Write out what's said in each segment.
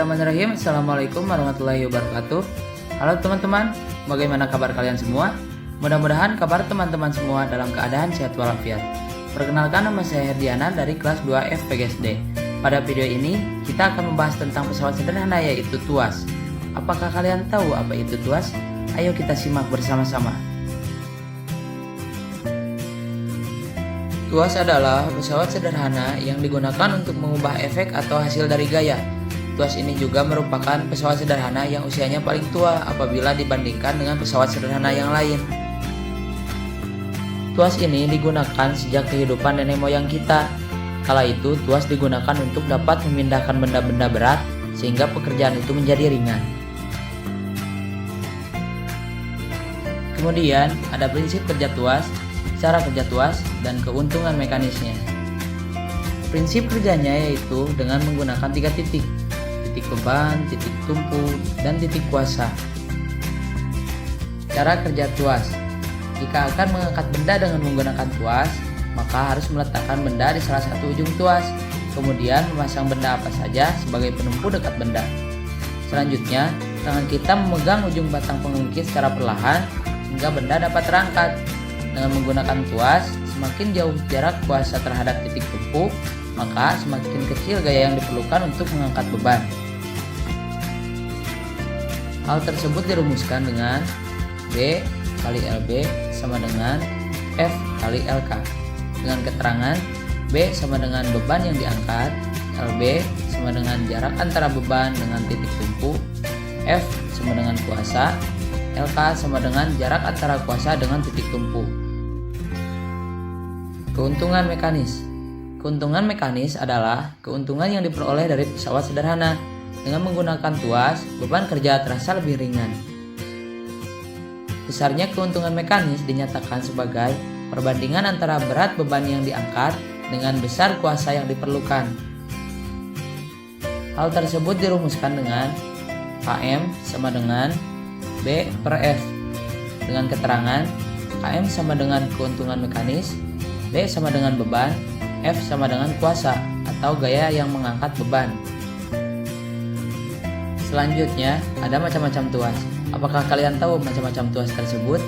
Bismillahirrahmanirrahim. Assalamualaikum warahmatullahi wabarakatuh. Halo teman-teman, bagaimana kabar kalian semua? Mudah-mudahan kabar teman-teman semua dalam keadaan sehat walafiat. Perkenalkan, nama saya Herdiana dari kelas 2 FPGSD. Pada video ini, kita akan membahas tentang pesawat sederhana yaitu TUAS. Apakah kalian tahu apa itu TUAS? Ayo kita simak bersama-sama. TUAS adalah pesawat sederhana yang digunakan untuk mengubah efek atau hasil dari gaya. TUAS ini juga merupakan pesawat sederhana yang usianya paling tua apabila dibandingkan dengan pesawat sederhana yang lain. TUAS ini digunakan sejak kehidupan nenek moyang kita. Kala itu, TUAS digunakan untuk dapat memindahkan benda-benda berat sehingga pekerjaan itu menjadi ringan. Kemudian, ada prinsip kerja TUAS, cara kerja TUAS, dan keuntungan mekanisnya. Prinsip kerjanya yaitu dengan menggunakan 3 titik: titik beban, titik tumpu, dan titik kuasa. Cara kerja TUAS: jika akan mengangkat benda dengan menggunakan TUAS, maka harus meletakkan benda di salah satu ujung TUAS, kemudian memasang benda apa saja sebagai penumpu dekat benda. Selanjutnya, tangan kita memegang ujung batang pengungkit secara perlahan hingga benda dapat terangkat. Dengan menggunakan TUAS, semakin jauh jarak kuasa terhadap titik tumpu, maka semakin kecil gaya yang diperlukan untuk mengangkat beban. Hal tersebut dirumuskan dengan B kali LB sama dengan F kali LK. Dengan keterangan B sama dengan beban yang diangkat, LB sama dengan jarak antara beban dengan titik tumpu, F sama dengan kuasa, LK sama dengan jarak antara kuasa dengan titik tumpu. Keuntungan mekanis. Keuntungan mekanis adalah keuntungan yang diperoleh dari pesawat sederhana. Dengan menggunakan TUAS, beban kerja terasa lebih ringan. Besarnya keuntungan mekanis dinyatakan sebagai perbandingan antara berat beban yang diangkat dengan besar kuasa yang diperlukan. Hal tersebut dirumuskan dengan Km sama dengan B per F. Dengan keterangan Km sama dengan keuntungan mekanis, B sama dengan beban, F sama dengan kuasa atau gaya yang mengangkat beban. Selanjutnya, ada macam-macam TUAS. Apakah kalian tahu macam-macam TUAS tersebut?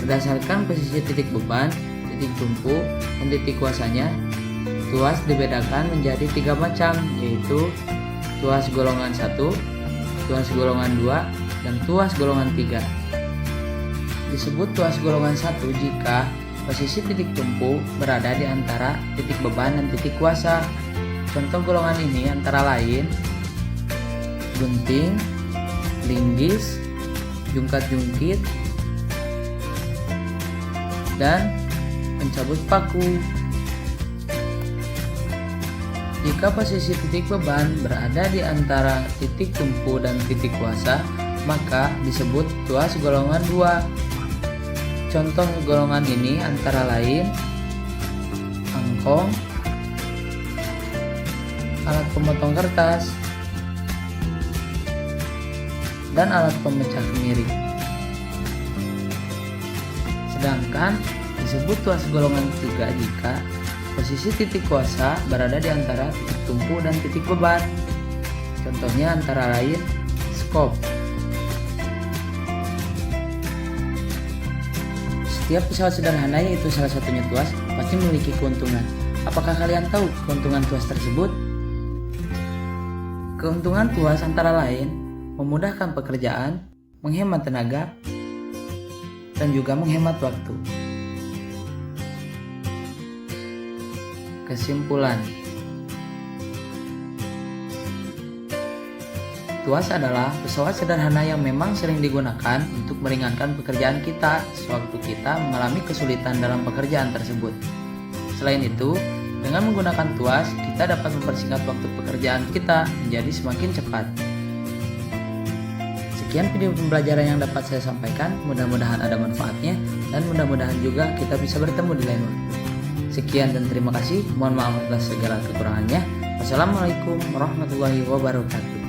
Berdasarkan posisi titik beban, titik tumpu, dan titik kuasanya, TUAS dibedakan menjadi 3 macam, yaitu TUAS golongan 1, TUAS golongan 2, dan TUAS golongan 3. Disebut TUAS golongan 1 jika posisi titik tumpu berada di antara titik beban dan titik kuasa. Contoh golongan ini antara lain gunting, linggis, jungkat-jungkit, dan pencabut paku. Jika posisi titik beban berada di antara titik tumpu dan titik kuasa, maka disebut TUAS golongan 2. Contoh golongan ini antara lain angkong, alat pemotong kertas, dan alat pemecah kemiri. Sedangkan disebut TUAS golongan 3 jika posisi titik kuasa berada di antara titik tumpu dan titik beban. Contohnya antara lain skop. Setiap pesawat sederhana, yaitu salah satunya TUAS, pasti memiliki keuntungan. Apakah kalian tahu keuntungan TUAS tersebut? Keuntungan TUAS antara lain memudahkan pekerjaan, menghemat tenaga, dan juga menghemat waktu. Kesimpulan, TUAS adalah pesawat sederhana yang memang sering digunakan untuk meringankan pekerjaan kita sewaktu kita mengalami kesulitan dalam pekerjaan tersebut. Selain itu, dengan menggunakan TUAS, kita dapat mempersingkat waktu pekerjaan kita menjadi semakin cepat. Sekian video pembelajaran yang dapat saya sampaikan, mudah-mudahan ada manfaatnya dan mudah-mudahan juga kita bisa bertemu di lain waktu. Sekian dan terima kasih, mohon maaf atas segala kekurangannya. Wassalamualaikum warahmatullahi wabarakatuh.